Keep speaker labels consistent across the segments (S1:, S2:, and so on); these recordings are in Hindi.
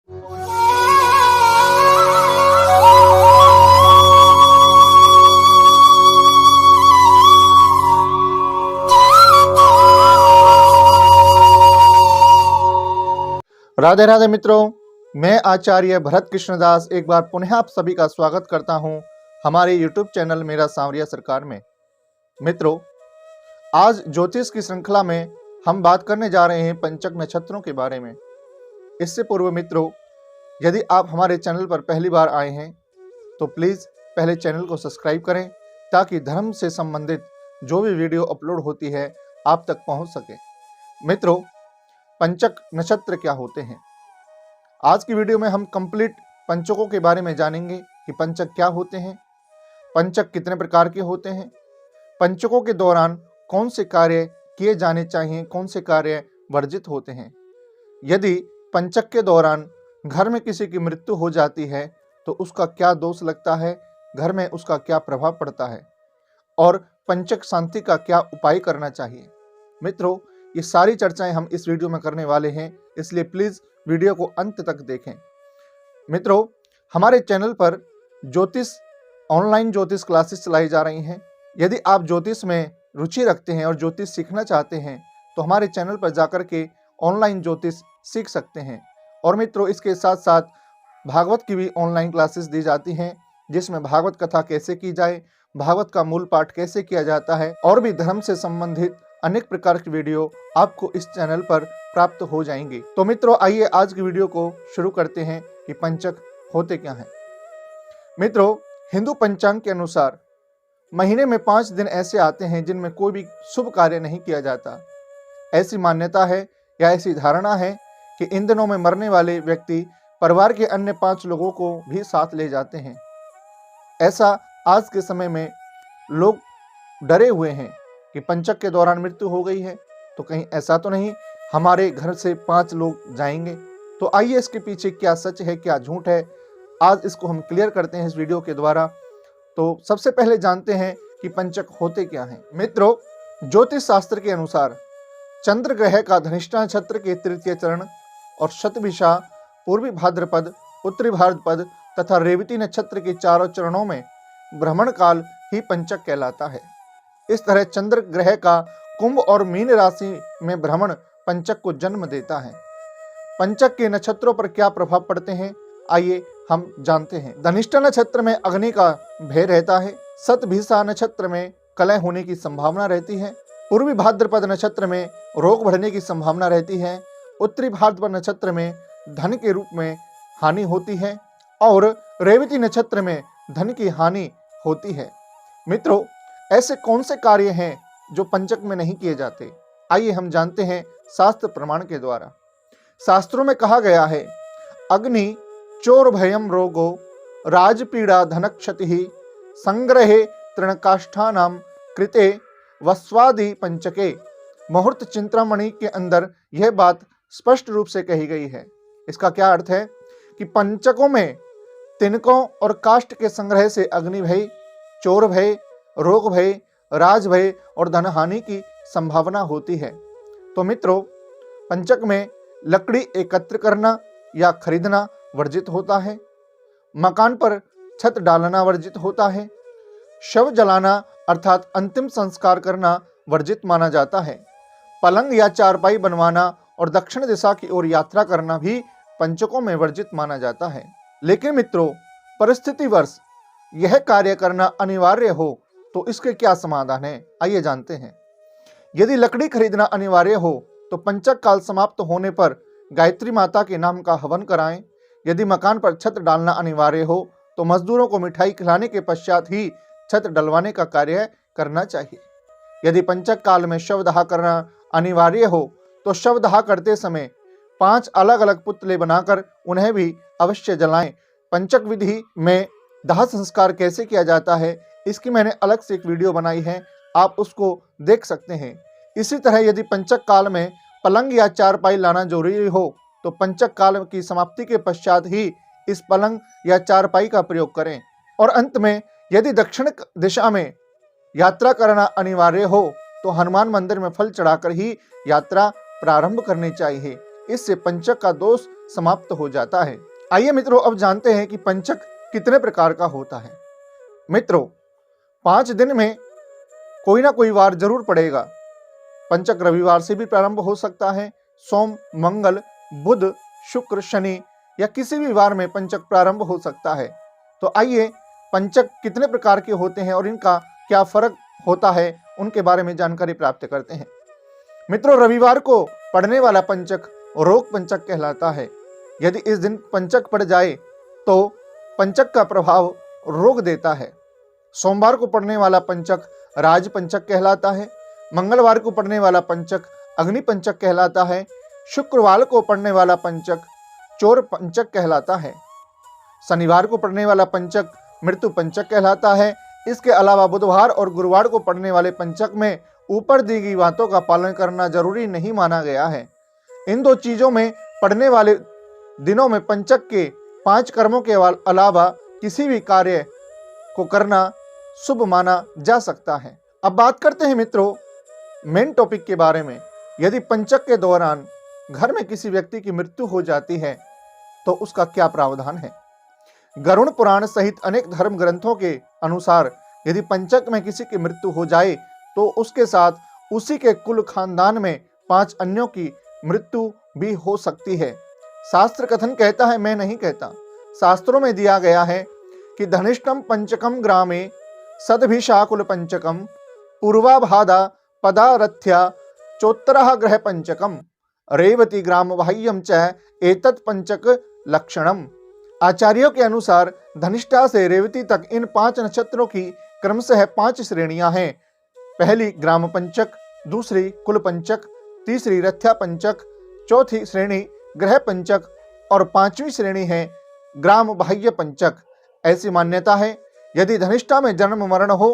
S1: राधे राधे मित्रों, मैं आचार्य भरत कृष्णदास एक बार पुनः आप सभी का स्वागत करता हूं हमारे YouTube चैनल मेरा सांवरिया सरकार में। मित्रों, आज ज्योतिष की श्रृंखला में हम बात करने जा रहे हैं पंचक नक्षत्रों के बारे में। इससे पूर्व मित्रों, यदि आप हमारे चैनल पर पहली बार आए हैं तो प्लीज़ पहले चैनल को सब्सक्राइब करें ताकि धर्म से संबंधित जो भी वीडियो अपलोड होती है आप तक पहुंच सके। मित्रों, पंचक नक्षत्र क्या होते हैं? आज की वीडियो में हम कंप्लीट पंचकों के बारे में जानेंगे कि पंचक क्या होते हैं, पंचक कितने प्रकार के होते हैं, पंचकों के दौरान कौन से कार्य किए जाने चाहिए, कौन से कार्य वर्जित होते हैं। यदि पंचक के दौरान घर में किसी की मृत्यु हो जाती है तो उसका क्या दोष लगता है, घर में उसका क्या प्रभाव पड़ता है और पंचक शांति का क्या उपाय करना चाहिए। मित्रों, ये सारी चर्चाएं हम इस वीडियो में करने वाले हैं, इसलिए प्लीज़ वीडियो को अंत तक देखें। मित्रों, हमारे चैनल पर ऑनलाइन ज्योतिष क्लासेस चलाई जा रही हैं। यदि आप ज्योतिष में रुचि रखते हैं और ज्योतिष सीखना चाहते हैं तो हमारे चैनल पर जाकर के ऑनलाइन ज्योतिष सीख सकते हैं। और मित्रों, इसके साथ साथ भागवत की भी ऑनलाइन क्लासेस दी जाती हैं, जिसमें भागवत कथा कैसे की जाए, भागवत का मूल पाठ कैसे किया जाता है और भी धर्म से संबंधित अनेक प्रकार की वीडियो आपको इस चैनल पर प्राप्त हो जाएंगी। तो मित्रों, आइए आज की वीडियो को शुरू करते हैं कि पंचक होते क्या हैं। मित्रों, हिंदू पंचांग के अनुसार महीने में 5 दिन ऐसे आते हैं जिनमें कोई भी शुभ कार्य नहीं किया जाता। ऐसी मान्यता है या ऐसी धारणा है कि इन दिनों में मरने वाले व्यक्ति परिवार के अन्य 5 लोगों को भी साथ ले जाते हैं। ऐसा आज के समय में लोग डरे हुए हैं कि पंचक के दौरान मृत्यु हो गई है तो कहीं ऐसा तो नहीं हमारे घर से 5 लोग जाएंगे। तो आइए इसके पीछे क्या सच है, क्या झूठ है, आज इसको हम क्लियर करते हैं इस वीडियो के द्वारा। तो सबसे पहले जानते हैं कि पंचक होते क्या हैं। मित्रों, ज्योतिष शास्त्र के अनुसार चंद्र ग्रह का धनिष्ठा नक्षत्र के तृतीय चरण और शतभिषा, पूर्वी भाद्रपद, उत्तरी भाद्रपद तथा रेवती नक्षत्र के चारों चरणों में भ्रमण काल ही पंचक कहलाता है। इस तरह चंद्र ग्रह का कुंभ और मीन राशि में भ्रमण पंचक को जन्म देता है। पंचक के नक्षत्रों पर क्या प्रभाव पड़ते हैं, आइए हम जानते हैं। धनिष्ठा नक्षत्र में अग्नि का भय रहता है। शतभिषा नक्षत्र में कलह होने की संभावना रहती है। पूर्वी भाद्रपद नक्षत्र में रोग बढ़ने की संभावना रहती है। उत्तरी भाद्रपद नक्षत्र में धन के रूप में हानि होती है और रेवती नक्षत्र में धन की हानि होती है। मित्रों, ऐसे कौन से कार्य हैं जो पंचक में नहीं किए जाते, आइए हम जानते हैं शास्त्र प्रमाण के द्वारा। शास्त्रों में कहा गया है, अग्नि चोर भयम रोगो राजपीड़ा धनक क्षति संग्रहे तृणकाष्ठानाम कृते वस्वादि पंचके। मुहूर्त चिंतामणि के अंदर यह बात स्पष्ट रूप से कही गई है। इसका क्या अर्थ है कि पंचकों में तिनकों और काष्ठ के संग्रह से अग्नि भय, चोर भय, रोग भय, राज भय और धनहानि की संभावना होती है। तो मित्रों, पंचक में लकड़ी एकत्र करना या खरीदना वर्जित होता है। मकान पर छत डालना वर्जित होता है। शव जलाना अर्थात अंतिम संस्कार करना वर्जित माना जाता है। पलंग या चारपाई बनवाना और दक्षिण दिशा की ओर यात्रा करना भी पंचकों में वर्जित माना जाता है। लेकिन मित्रों, परिस्थितिवश यह कार्य करना अनिवार्य हो तो इसके क्या समाधान है, आइए जानते हैं। यदि लकड़ी खरीदना अनिवार्य हो तो पंचक काल समाप्त होने पर गायत्री माता के नाम का हवन कराएं। यदि मकान पर छत डालना अनिवार्य हो तो मजदूरों को मिठाई खिलाने के पश्चात ही छत डलवाने का कार्य करना चाहिए। यदि पंचक काल में शवदाह करना अनिवार्य हो तो शवदाह करते समय 5 अलग अलग पुतले बनाकर उन्हें भी अवश्य जलाएं। पंचक विधि में दाह संस्कार कैसे किया जाता है, इसकी मैंने अलग से एक वीडियो बनाई है, आप उसको देख सकते हैं। इसी तरह यदि पंचक काल में पलंग या चारपाई लाना जरूरी हो तो पंचक काल की समाप्ति के पश्चात ही इस पलंग या चारपाई का प्रयोग करें। और अंत में यदि दक्षिण दिशा में यात्रा करना अनिवार्य हो तो हनुमान मंदिर में फल चढ़ाकर ही यात्रा प्रारंभ करनी चाहिए। इससे पंचक का दोष समाप्त हो जाता है। आइए मित्रों, अब जानते हैं कि पंचक कितने प्रकार का होता है। मित्रों, 5 दिन में कोई ना कोई वार जरूर पड़ेगा। पंचक रविवार से भी प्रारंभ हो सकता है। सोम, मंगल, बुध, शुक्र, शनि या किसी भी वार में पंचक प्रारंभ हो सकता है। तो आइए पंचक कितने प्रकार के होते हैं और इनका क्या फर्क होता है उनके बारे में जानकारी प्राप्त करते हैं। मित्रों, रविवार को पड़ने वाला पंचक रोग पंचक कहलाता है। यदि इस दिन पंचक पड़ जाए तो पंचक का प्रभाव रोग देता है। सोमवार को पड़ने वाला पंचक राज पंचक कहलाता है। मंगलवार को पड़ने वाला पंचक अग्नि पंचक कहलाता है। शुक्रवार को पड़ने वाला पंचक चोर पंचक कहलाता है। शनिवार को पड़ने वाला पंचक मृत्यु पंचक कहलाता है। इसके अलावा बुधवार और गुरुवार को पड़ने वाले पंचक में ऊपर दी गई बातों का पालन करना जरूरी नहीं माना गया है। इन 2 चीजों में पड़ने वाले दिनों में पंचक के 5 कर्मों के अलावा किसी भी कार्य को करना शुभ माना जा सकता है। अब बात करते हैं मित्रों मेन टॉपिक के बारे में। यदि पंचक के दौरान घर में किसी व्यक्ति की मृत्यु हो जाती है तो उसका क्या प्रावधान है। गरुड़ पुराण सहित अनेक धर्म ग्रंथों के अनुसार यदि पंचक में किसी की मृत्यु हो जाए तो उसके साथ उसी के कुल खानदान में 5 अन्यों की मृत्यु भी हो सकती है। शास्त्र कथन कहता है, मैं नहीं कहता। शास्त्रों में दिया गया है कि धनिष्ठम पंचकम ग्रामे सदभिषाकुल पंचकम पूर्वाभादा पदारथ्या चोत्तरः ग्रह पंचकम रेवती ग्राम बाह्यम च एतत् पंचक लक्षणम। आचार्यों के अनुसार धनिष्ठा से रेवती तक इन 5 नक्षत्रों की क्रमशः 5 श्रेणियां हैं। पहली ग्राम पंचक, दूसरी कुल पंचक, तीसरी रथ्या पंचक, चौथी श्रेणी ग्रह पंचक और 5वीं श्रेणी है ग्राम बाह्य पंचक। ऐसी मान्यता है यदि धनिष्ठा में जन्म मरण हो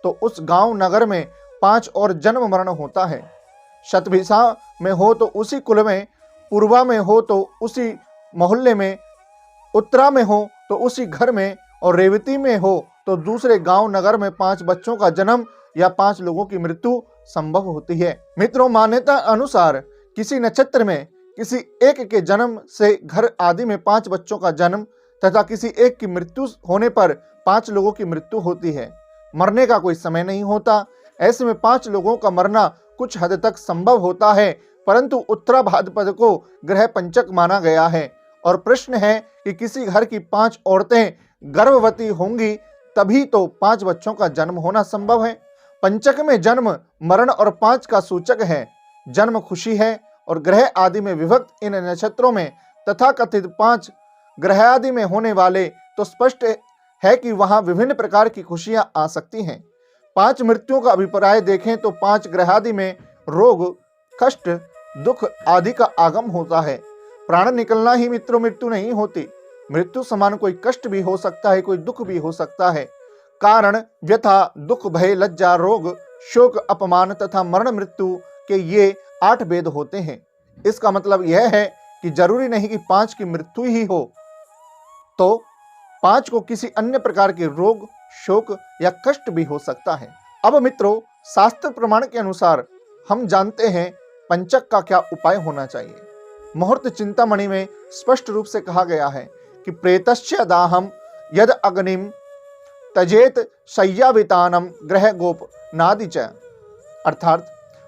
S1: तो उस गांव नगर में 5 और जन्म मरण होता है। शतभिषा में हो तो उसी कुल में, पूर्वा में हो तो उसी मोहल्ले में, उत्तरा में हो तो उसी घर में और रेवती में हो तो दूसरे गांव नगर में 5 बच्चों का जन्म या 5 लोगों की मृत्यु संभव होती है। मित्रों, मान्यता अनुसार किसी नक्षत्र में किसी एक के जन्म से घर आदि में 5 बच्चों का जन्म तथा किसी एक की मृत्यु होने पर 5 लोगों की मृत्यु होती है। मरने का कोई समय नहीं होता। ऐसे में 5 लोगों का मरना कुछ हद तक संभव होता है, परंतु उत्तरा भाद्रपद को ग्रह पंचक माना गया है। और प्रश्न है कि किसी घर की 5 औरतें गर्भवती होंगी तभी तो 5 बच्चों का जन्म होना संभव है। पंचक में जन्म, मरण और 5 का सूचक है। जन्म खुशी है और ग्रह आदि में विभक्त इन नक्षत्रों में तथा कथित 5 ग्रह आदि में होने वाले तो स्पष्ट है कि वहां विभिन्न प्रकार की खुशियां आ सकती हैं। 5 मृत्युओं का अभिप्राय देखें तो 5 ग्रह आदि में रोग, कष्ट, दुख आदि का आगम होता है। प्राण निकलना ही मित्रों मृत्यु नहीं होती। मृत्यु समान कोई कष्ट भी हो सकता है, कोई दुख भी हो सकता है। कारण, व्यथा, दुख, भय, लज्जा, रोग, शोक, अपमान तथा मरण मृत्यु के ये 8 भेद होते हैं। इसका मतलब यह है कि जरूरी नहीं कि 5 की मृत्यु ही हो, तो 5 को किसी अन्य प्रकार के रोग, शोक या कष्ट भी हो सकता है। अब मित्रों, शास्त्र प्रमाण के अनुसार हम जानते हैं पंचक का क्या उपाय होना चाहिए। मुहूर्त चिंतामणि में स्पष्ट रूप से कहा गया है कि प्रेतस्य दाहम यद अग्निम तजेत शय्यावितानम ग्रह गोप नादि च। अर्थात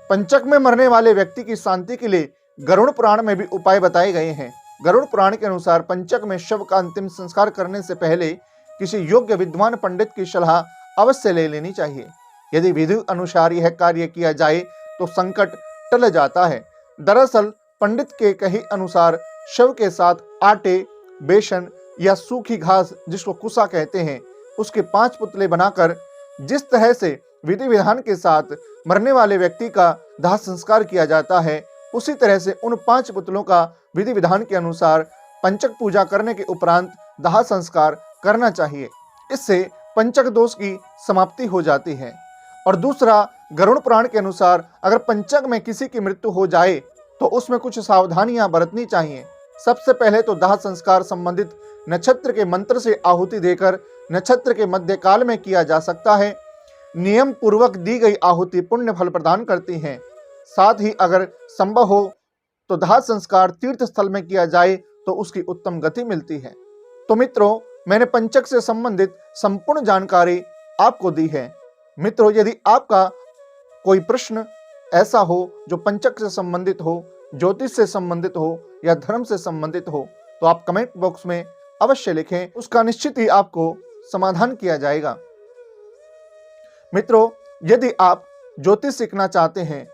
S1: पंचक में मरने वाले व्यक्ति की शांति के लिए गरुड़ पुराण में भी उपाय बताए गए हैं। गरुड़ पुराण के अनुसार पंचक में शव का अंतिम संस्कार करने से पहले किसी योग्य विद्वान पंडित की सलाह अवश्य ले लेनी चाहिए। यदि विधि अनुसार यह कार्य किया जाए तो संकट टल जाता है। दरअसल पंडित के कहे अनुसार शव के साथ आटे, बेसन या सूखी घास, जिसको कुसा कहते हैं, उसके 5 पुतले बनाकर जिस तरह से विधि विधान के साथ मरने वाले व्यक्ति का दाह संस्कार किया जाता है, उसी तरह से उन 5 पुतलों का विधि विधान के अनुसार पंचक पूजा करने के उपरांत दाह संस्कार करना चाहिए। इससे पंचक दोष की समाप्ति हो जाती है। और दूसरा, गरुड़ पुराण के अनुसार अगर पंचक में किसी की मृत्यु हो जाए तो उसमें कुछ सावधानियां बरतनी चाहिए। सबसे पहले तो दाह संस्कार संबंधित नक्षत्र के मंत्र से आहुति देकर नक्षत्र के मध्यकाल में किया जा सकता है। नियम पूर्वक दी गई आहुति पुण्य फल प्रदान करती है। साथ ही अगर संभव हो तो दाह संस्कार तीर्थ स्थल में किया जाए तो उसकी उत्तम गति मिलती है। तो मित्रों, मैंने पंचक से संबंधित संपूर्ण जानकारी आपको दी है। मित्रों, यदि आपका कोई प्रश्न ऐसा हो जो पंचक से संबंधित हो, ज्योतिष से संबंधित हो या धर्म से संबंधित हो, तो आप कमेंट बॉक्स में अवश्य लिखें, उसका निश्चित ही आपको समाधान किया जाएगा। मित्रों, यदि आप ज्योतिष सीखना चाहते हैं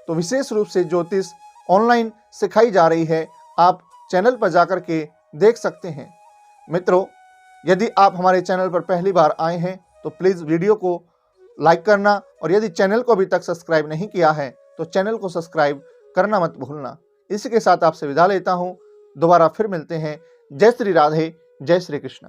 S1: तो विशेष रूप से ज्योतिष ऑनलाइन सिखाई जा रही है, आप चैनल पर जाकर के देख सकते हैं। मित्रों, यदि आप हमारे चैनल पर पहली बार आए हैं तो प्लीज़ वीडियो को लाइक करना, और यदि चैनल को अभी तक सब्सक्राइब नहीं किया है तो चैनल को सब्सक्राइब करना मत भूलना। इसी के साथ आपसे विदा लेता हूँ, दोबारा फिर मिलते हैं। जय श्री राधे, जय श्री कृष्ण।